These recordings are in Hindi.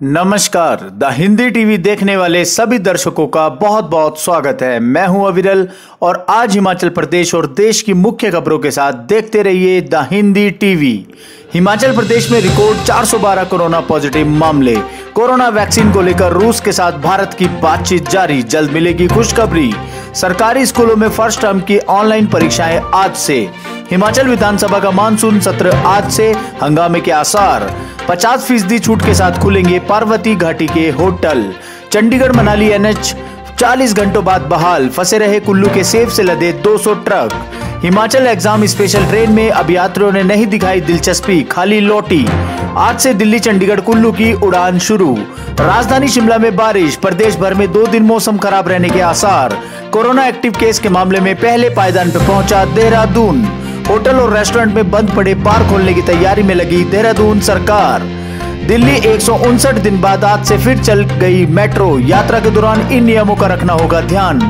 नमस्कार। द हिंदी टीवी देखने वाले सभी दर्शकों का बहुत बहुत स्वागत है। मैं हूं अविरल और आज हिमाचल प्रदेश और देश की मुख्य खबरों के साथ देखते रहिए द हिंदी टीवी। हिमाचल प्रदेश में रिकॉर्ड 412 कोरोना पॉजिटिव मामले। कोरोना वैक्सीन को लेकर रूस के साथ भारत की बातचीत जारी, जल्द मिलेगी खुशखबरी। सरकारी स्कूलों में फर्स्ट टर्म की ऑनलाइन परीक्षाएं आज से। हिमाचल विधानसभा का मानसून सत्र आज से, हंगामे के आसार। 50% छूट के साथ खुलेंगे पार्वती घाटी के होटल। चंडीगढ़ मनाली एनएच 40 घंटों बाद बहाल, फंसे रहे कुल्लू के सेब से लदे 200 truck. Himachal exam special train में अब यात्रियों ने नहीं दिखाई दिलचस्पी, खाली लौटी। आज से दिल्ली चंडीगढ़ कुल्लू की उड़ान शुरू। राजधानी शिमला में बारिश, प्रदेश भर में 2 दिन मौसम खराब रहने के आसार। कोरोना एक्टिव केस के मामले में पहले पायदान पर पहुंचा देहरादून। होटल और रेस्टोरेंट में बंद पड़े बार खोलने की तैयारी में लगी देहरादून सरकार। दिल्ली 159 दिन बाद आज से फिर चल गई मेट्रो। यात्रा के दौरान इन नियमों का रखना होगा ध्यान।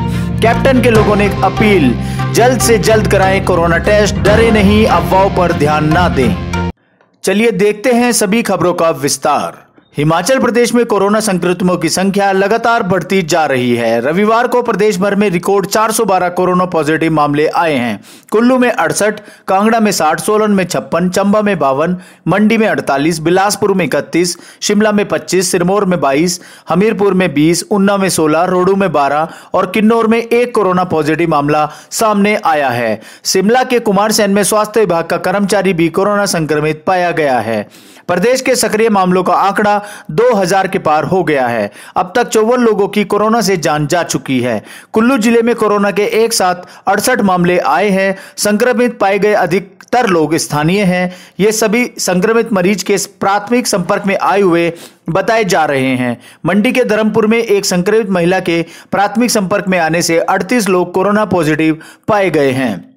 कैप्टन के लोगों ने अपील, जल्द से जल्द कराएं कोरोना टेस्ट, डरे नहीं, अफवाहों पर ध्यान ना दें। चलिए देखते हैं सभी खबरों का विस्तार। हिमाचल प्रदेश में कोरोना संक्रमितों की संख्या लगातार बढ़ती जा रही है। रविवार को प्रदेश भर में रिकॉर्ड 412 कोरोना पॉजिटिव मामले आए हैं। कुल्लू में 68, कांगड़ा में 60, सोलन में 56, चंबा में 52, मंडी में 48, बिलासपुर में 31, शिमला में 25, सिरमौर में 22, हमीरपुर में 20, ऊना में 16, रोहडू में 12 और किन्नौर में 1 कोरोना पॉजिटिव मामला सामने आया है। शिमला के कुमारसैन में स्वास्थ्य विभाग का कर्मचारी भी कोरोना संक्रमित पाया गया है। प्रदेश के सक्रिय मामलों का आंकड़ा 2000 के पार हो गया है। अब तक 54 लोगों की कोरोना से जान जा चुकी है। कुल्लू जिले में कोरोना के एक साथ 68 मामले आए हैं। संक्रमित पाए गए अधिकतर लोग स्थानीय हैं। ये सभी संक्रमित मरीज के प्राथमिक संपर्क में आए हुए बताए जा रहे हैं। मंडी के धर्मपुर में एक संक्रमित महिला के प्राथमिक संपर्क में आने से 38 लोग कोरोना पॉजिटिव पाए गए हैं।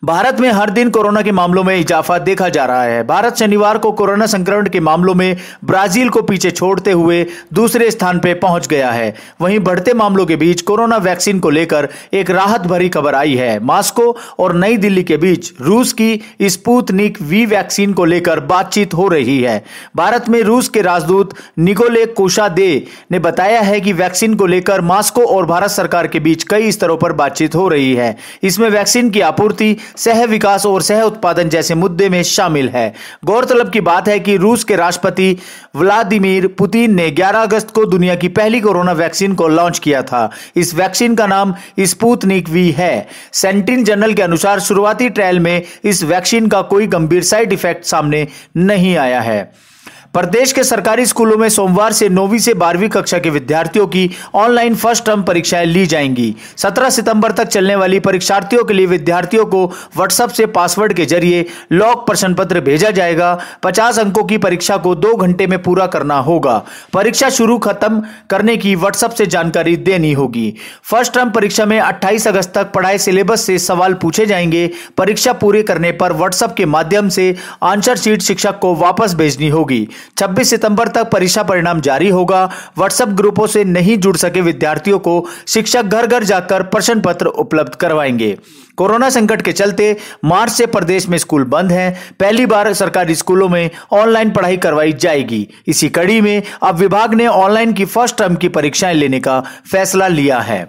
भारत में हर दिन कोरोना के मामलों में इजाफा देखा जा रहा है। भारत शनिवार को कोरोना संक्रमण के मामलों में ब्राजील को पीछे छोड़ते हुए दूसरे स्थान पर पहुंच गया है। वहीं बढ़ते मामलों के बीच कोरोना वैक्सीन को लेकर एक राहत भरी खबर आई है। मॉस्को और नई दिल्ली के बीच रूस की स्पुतनिक वी वैक्सीन को लेकर बातचीत हो रही है। भारत में रूस के राजदूत निकोले कुशादे ने बताया है कि वैक्सीन को लेकर मॉस्को और भारत सरकार के बीच कई स्तरों पर बातचीत हो रही है। इसमें वैक्सीन की आपूर्ति, सह विकास और सह उत्पादन जैसे मुद्दे में शामिल है। गौरतलब की बात है कि रूस के राष्ट्रपति व्लादिमीर पुतिन ने 11 अगस्त को दुनिया की पहली कोरोना वैक्सीन को लॉन्च किया था। इस वैक्सीन का नाम स्पुतनिक वी है। सेंट्रिन जर्नल के अनुसार शुरुआती ट्रायल में इस वैक्सीन का कोई गंभीर साइड इफेक्ट सामने नहीं आया है। प्रदेश के सरकारी स्कूलों में सोमवार से 9वीं से 12वीं कक्षा के विद्यार्थियों की ऑनलाइन फर्स्ट टर्म परीक्षाएं ली जाएंगी। 17 सितंबर तक चलने वाली परीक्षार्थियों के लिए विद्यार्थियों को व्हाट्सएप से पासवर्ड के जरिए लॉक प्रश्न पत्र भेजा जाएगा। 50 अंकों की परीक्षा को 2 घंटे में पूरा करना होगा। परीक्षा शुरू खत्म करने की व्हाट्सएप से जानकारी देनी होगी। फर्स्ट टर्म परीक्षा में 28 अगस्त तक पढ़ाए सिलेबस से सवाल पूछे जाएंगे। परीक्षा पूरे करने पर व्हाट्सएप के माध्यम से आंसर शीट शिक्षक को वापस भेजनी होगी। 26 सितंबर तक परीक्षा परिणाम जारी होगा। व्हाट्सएप ग्रुपों से नहीं जुड़ सके विद्यार्थियों को शिक्षक घर घर जाकर प्रश्न पत्र उपलब्ध करवाएंगे। कोरोना संकट के चलते मार्च से प्रदेश में स्कूल बंद हैं। पहली बार सरकारी स्कूलों में ऑनलाइन पढ़ाई करवाई जाएगी। इसी कड़ी में अब विभाग ने ऑनलाइन की फर्स्ट टर्म की परीक्षाएं लेने का फैसला लिया है।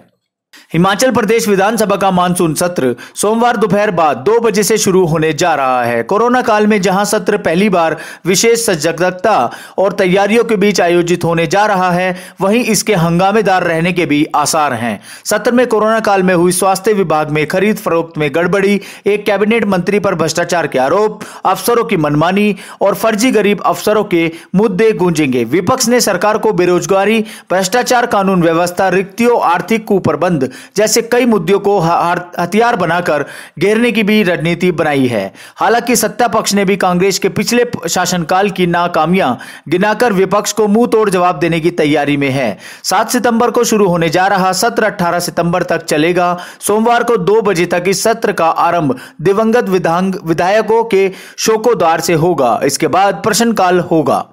हिमाचल प्रदेश विधानसभा का मानसून सत्र सोमवार दोपहर बाद 2 बजे से शुरू होने जा रहा है। कोरोना काल में जहां सत्र पहली बार विशेष सजगता और तैयारियों के बीच आयोजित होने जा रहा है, वहीं इसके हंगामेदार रहने के भी आसार हैं। सत्र में कोरोना काल में हुई स्वास्थ्य विभाग में खरीद फरोख्त में गड़बड़ी, एक कैबिनेट मंत्री पर भ्रष्टाचार के आरोप, अफसरों की मनमानी और फर्जी गरीब अफसरों के मुद्दे गूंजेंगे। विपक्ष ने सरकार को बेरोजगारी, भ्रष्टाचार, कानून व्यवस्था, रिक्तियों, आर्थिक कुप्रबंध जैसे कई मुद्दों को हथियार बनाकर घेरने की भी रणनीति बनाई है। हालांकि सत्ता पक्ष ने भी कांग्रेस के पिछले शासनकाल की नाकामियां गिनाकर विपक्ष को मुंह तोड़ जवाब देने की तैयारी में है। 7 सितंबर को शुरू होने जा रहा सत्र 18 सितंबर तक चलेगा। सोमवार को 2 बजे तक इस सत्र का आरंभ दिवंगत विधायकों के शोकोद्वार से होगा। इसके बाद प्रश्नकाल होगा।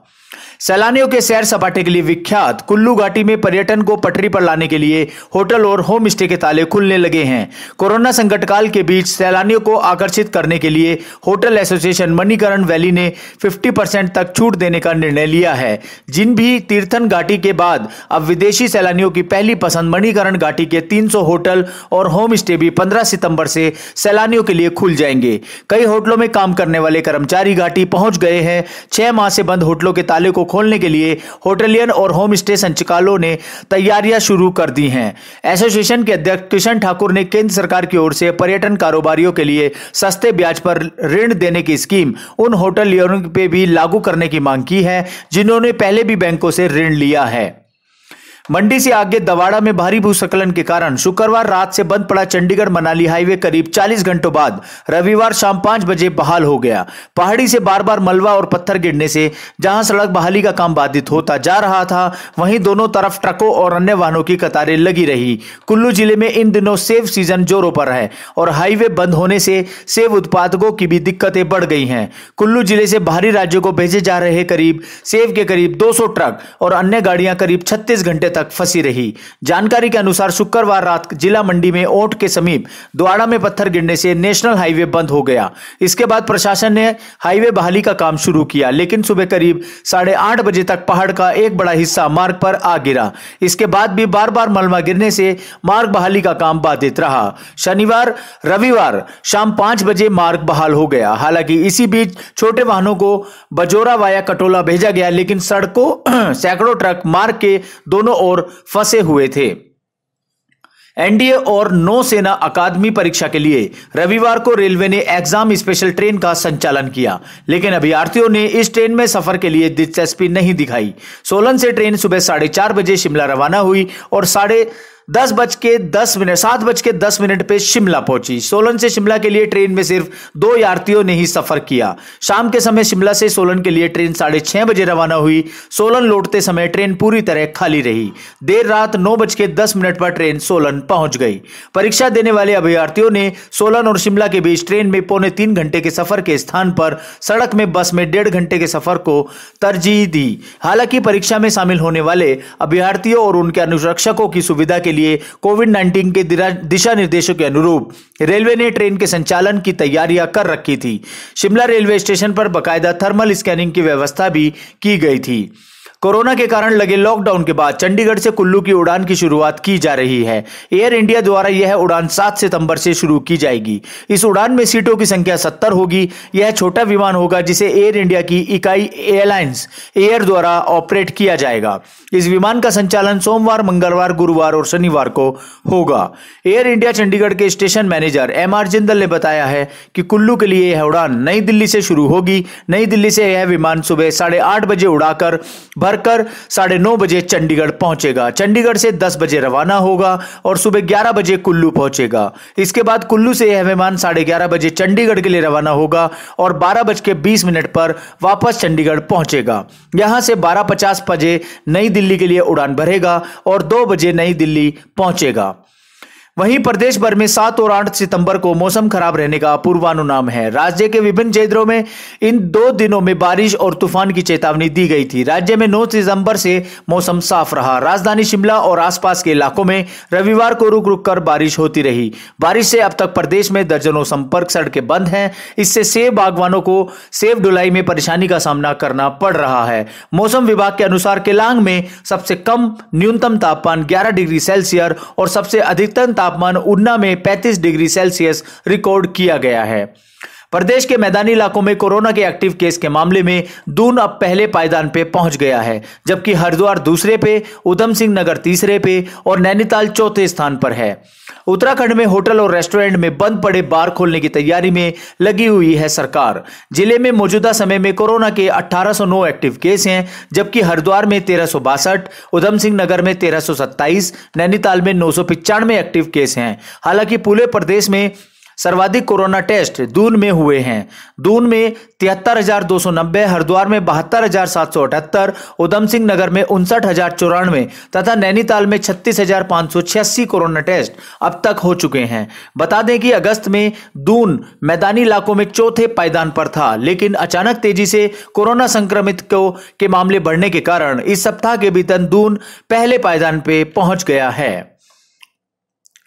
सैलानियों के सैर सपाटे के लिए विख्यात कुल्लू घाटी में पर्यटन को पटरी पर लाने के लिए होटल और होम स्टे के ताले खुलने लगे हैं। कोरोना संकट काल के बीच सैलानियों को आकर्षित करने के लिए होटल एसोसिएशन मणिकरण वैली ने 50% तक छूट देने का निर्णय लिया है। जिन भी तीर्थन घाटी के बाद अब विदेशी सैलानियों की पहली पसंद मणिकरण घाटी के 300 होटल और होम स्टे भी 15 सितंबर से सैलानियों के लिए खुल जाएंगे। कई होटलों में काम करने वाले कर्मचारी घाटी पहुंच गए हैं। 6 माह से बंद होटलों के ताले को खोलने के लिए होटलियन और होम स्टे संचालकों ने तैयारियां शुरू कर दी हैं। एसोसिएशन के अध्यक्ष किशन ठाकुर ने केंद्र सरकार की ओर से पर्यटन कारोबारियों के लिए सस्ते ब्याज पर ऋण देने की स्कीम उन होटलियरों पे भी लागू करने की मांग की है जिन्होंने पहले भी बैंकों से ऋण लिया है। मंडी से आगे दवाड़ा में भारी भूस्खलन के कारण शुक्रवार रात से बंद पड़ा चंडीगढ़ मनाली हाईवे करीब 40 घंटों बाद रविवार शाम 5 बजे बहाल हो गया। पहाड़ी से बार बार मलबा और पत्थर गिरने से जहां सड़क बहाली का काम बाधित होता जा रहा था, वहीं दोनों तरफ ट्रकों और अन्य वाहनों की कतारें लगी रही। कुल्लू जिले में इन दिनों सेब सीजन जोरों पर है और हाईवे बंद होने से सेब उत्पादकों की भी दिक्कतें बढ़ गई हैं। कुल्लू जिले से बाहरी राज्यों को भेजे जा रहे करीब सेब के करीब 200 ट्रक और अन्य गाड़ियां करीब 36 घंटे तक फंसी रही। जानकारी के अनुसार शुक्रवार रात जिला मंडी में ओट के समीप द्वाड़ा में पत्थर गिरने से नेशनल हाईवे बंद हो गया। इसके बाद प्रशासन ने हाईवे बहाली का काम शुरू किया, लेकिन सुबह करीब 8:30 बजे तक पहाड़ का एक बड़ा हिस्सा मार्ग पर आ गिरा। इसके बाद भी बार बार मलबा गिरने से मार्ग बहाली का काम बाधित रहा। शनिवार रविवार शाम 5 बजे मार्ग बहाल हो गया। हालांकि इसी बीच छोटे वाहनों को बजोरा वाया कटोला भेजा गया, लेकिन सड़कों सैकड़ों ट्रक मार्ग के दोनों ओर फंसे हुए थे। एनडीए और नौसेना अकादमी परीक्षा के लिए रविवार को रेलवे ने एग्जाम स्पेशल ट्रेन का संचालन किया, लेकिन अभ्यर्थियों ने इस ट्रेन में सफर के लिए दिलचस्पी नहीं दिखाई। सोलन से ट्रेन सुबह 4:30 बजे शिमला रवाना हुई और 7 बज के 10 मिनट पे शिमला पहुंची। सोलन से शिमला के लिए ट्रेन में सिर्फ 2 यात्रियों ने ही सफर किया। शाम के समय शिमला से सोलन के लिए ट्रेन 6:30 बजे रवाना हुई। सोलन लौटते समय ट्रेन पूरी तरह खाली रही। देर रात 9:10 पर ट्रेन सोलन पहुंच गई। परीक्षा देने वाले अभ्यर्थियों ने सोलन और शिमला के बीच ट्रेन में 2.25 घंटे के सफर के स्थान पर सड़क में बस में 1.5 घंटे के सफर को तरजीह दी। हालांकि परीक्षा में शामिल होने वाले अभ्यर्थियों और उनके अनुरक्षकों की सुविधा के लिए कोविड-19 के दिशा निर्देशों के अनुरूप रेलवे ने ट्रेन के संचालन की तैयारियां कर रखी थी। शिमला रेलवे स्टेशन पर बकायदा थर्मल स्कैनिंग की व्यवस्था भी की गई थी। कोरोना के कारण लगे लॉकडाउन के बाद चंडीगढ़ से कुल्लू की उड़ान की शुरुआत की जा रही है। एयर इंडिया द्वारा यह उड़ान 7 सितंबर से शुरू की जाएगी। इस उड़ान में सीटों की संख्या 70 होगी। यह छोटा विमान होगा जिसे एयर इंडिया की इकाई एयरलाइंस एयर द्वारा ऑपरेट किया जाएगा। इस विमान का संचालन सोमवार, मंगलवार, गुरुवार और शनिवार को होगा। एयर इंडिया चंडीगढ़ के स्टेशन मैनेजर MR जिंदल ने बताया है कि कुल्लू के लिए यह उड़ान नई दिल्ली से शुरू होगी। नई दिल्ली से यह विमान सुबह 8:30 बजे उड़ाकर भरकर 9:30 बजे चंडीगढ़ पहुंचेगा। चंडीगढ़ से 10 बजे रवाना होगा और सुबह 11 बजे कुल्लू पहुंचेगा। इसके बाद कुल्लू से यह विमान 11:30 बजे चंडीगढ़ के लिए रवाना होगा और 12:20 पर वापस चंडीगढ़ पहुंचेगा। यहां से 12:50 बजे नई दिल्ली के लिए उड़ान भरेगा और 2 बजे नई दिल्ली पहुंचेगा। वहीं प्रदेश भर में 7 और 8 सितंबर को मौसम खराब रहने का पूर्वानुमान है। राज्य के विभिन्न क्षेत्रों में इन 2 दिनों में बारिश और तूफान की चेतावनी दी गई थी। राज्य में 9 सितंबर से मौसम साफ रहा। राजधानी शिमला और आसपास के इलाकों में रविवार को रुक रुक कर बारिश होती रही। बारिश से अब तक प्रदेश में दर्जनों संपर्क सड़कें बंद हैं। इससे सेब बागवानों को सेब ढुलाई में परेशानी का सामना करना पड़ रहा है। मौसम विभाग के अनुसार केलांग में सबसे कम न्यूनतम तापमान 11 डिग्री सेल्सियस और सबसे अधिकतम तापमान ऊना में 35 डिग्री सेल्सियस रिकॉर्ड किया गया है। प्रदेश के मैदानी इलाकों में कोरोना के एक्टिव केस के मामले में दून अब पहले पायदान पे पहुंच गया है, जबकि हरिद्वार दूसरे पे, उधम सिंह नगर तीसरे पे और नैनीताल चौथे स्थान पर है। उत्तराखंड में होटल और रेस्टोरेंट में बंद पड़े बार खोलने की तैयारी में लगी हुई है सरकार। जिले में मौजूदा समय में कोरोना के 1809 एक्टिव केस हैं, जबकि हरिद्वार में 1362, उधम सिंह नगर में 1327, नैनीताल में 995 एक्टिव केस हैं। हालांकि पूरे प्रदेश में सर्वाधिक कोरोना टेस्ट दून में हुए हैं। दून में 73,290, हरिद्वार में 72,778, उधम सिंह नगर में 59,094 तथा नैनीताल में 36,586 कोरोना टेस्ट अब तक हो चुके हैं। बता दें कि अगस्त में दून मैदानी इलाकों में चौथे पायदान पर था, लेकिन अचानक तेजी से कोरोना संक्रमित के मामले बढ़ने के कारण इस सप्ताह के भीतर दून पहले पायदान पे पहुंच गया है।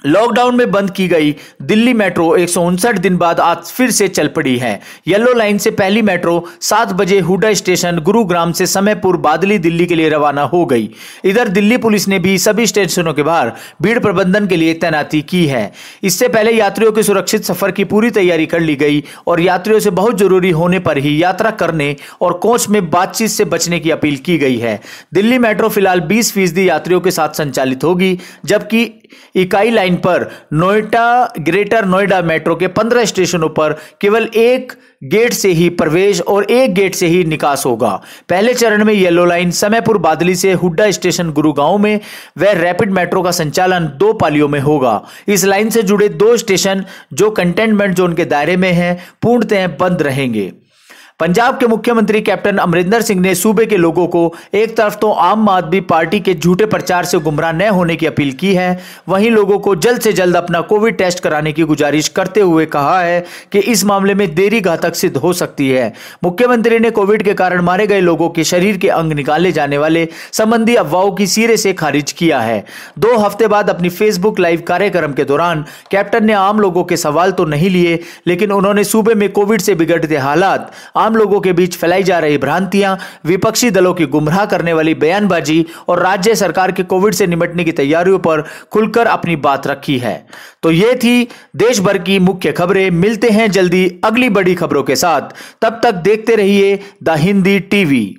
लॉकडाउन में बंद की गई दिल्ली मेट्रो 159 दिन बाद आज फिर से चल पड़ी है। येलो लाइन से पहली मेट्रो 7 बजे हुडा स्टेशन गुरुग्राम से समयपुर बादली दिल्ली के लिए रवाना हो गई। इधर दिल्ली पुलिस ने भी सभी स्टेशनों के बाहर भीड़ प्रबंधन के लिए तैनाती की है। इससे पहले यात्रियों के सुरक्षित सफर की पूरी तैयारी कर ली गई और यात्रियों से बहुत जरूरी होने पर ही यात्रा करने और कोच में बातचीत से बचने की अपील की गई है। दिल्ली मेट्रो फिलहाल 20% यात्रियों के साथ संचालित होगी, जबकि इकाई लाइन पर नोएडा ग्रेटर नोएडा मेट्रो के 15 स्टेशनों पर केवल एक गेट से ही प्रवेश और एक गेट से ही निकास होगा। पहले चरण में येलो लाइन समयपुर बादली से हुड्डा स्टेशन गुरुगांव में व रैपिड मेट्रो का संचालन 2 पालियों में होगा। इस लाइन से जुड़े 2 स्टेशन जो कंटेनमेंट जोन के दायरे में हैं पूर्णतः बंद रहेंगे। पंजाब के मुख्यमंत्री कैप्टन अमरिंदर सिंह ने सूबे के लोगों को एक तरफ तो आम आदमी पार्टी के झूठे प्रचार से गुमराह न होने की अपील की है, वहीं लोगों को जल्द से जल्द अपना कोविड टेस्ट कराने की गुजारिश करते हुए कहा है कि इस मामले में देरी घातक सिद्ध हो सकती है। मुख्यमंत्री ने कोविड के कारण मारे गए लोगों के शरीर के अंग निकाले जाने वाले संबंधी अफवाहों की सिरे से खारिज किया है। 2 हफ्ते बाद अपनी फेसबुक लाइव कार्यक्रम के दौरान कैप्टन ने आम लोगों के सवाल तो नहीं लिए, लेकिन उन्होंने सूबे में कोविड से बिगड़ते हालात, आम लोगों के बीच फैलाई जा रही भ्रांतियां, विपक्षी दलों की गुमराह करने वाली बयानबाजी और राज्य सरकार के कोविड से निपटने की तैयारियों पर खुलकर अपनी बात रखी है। तो ये थी देश भर की मुख्य खबरें। मिलते हैं जल्दी अगली बड़ी खबरों के साथ, तब तक देखते रहिए द हिंदी टीवी।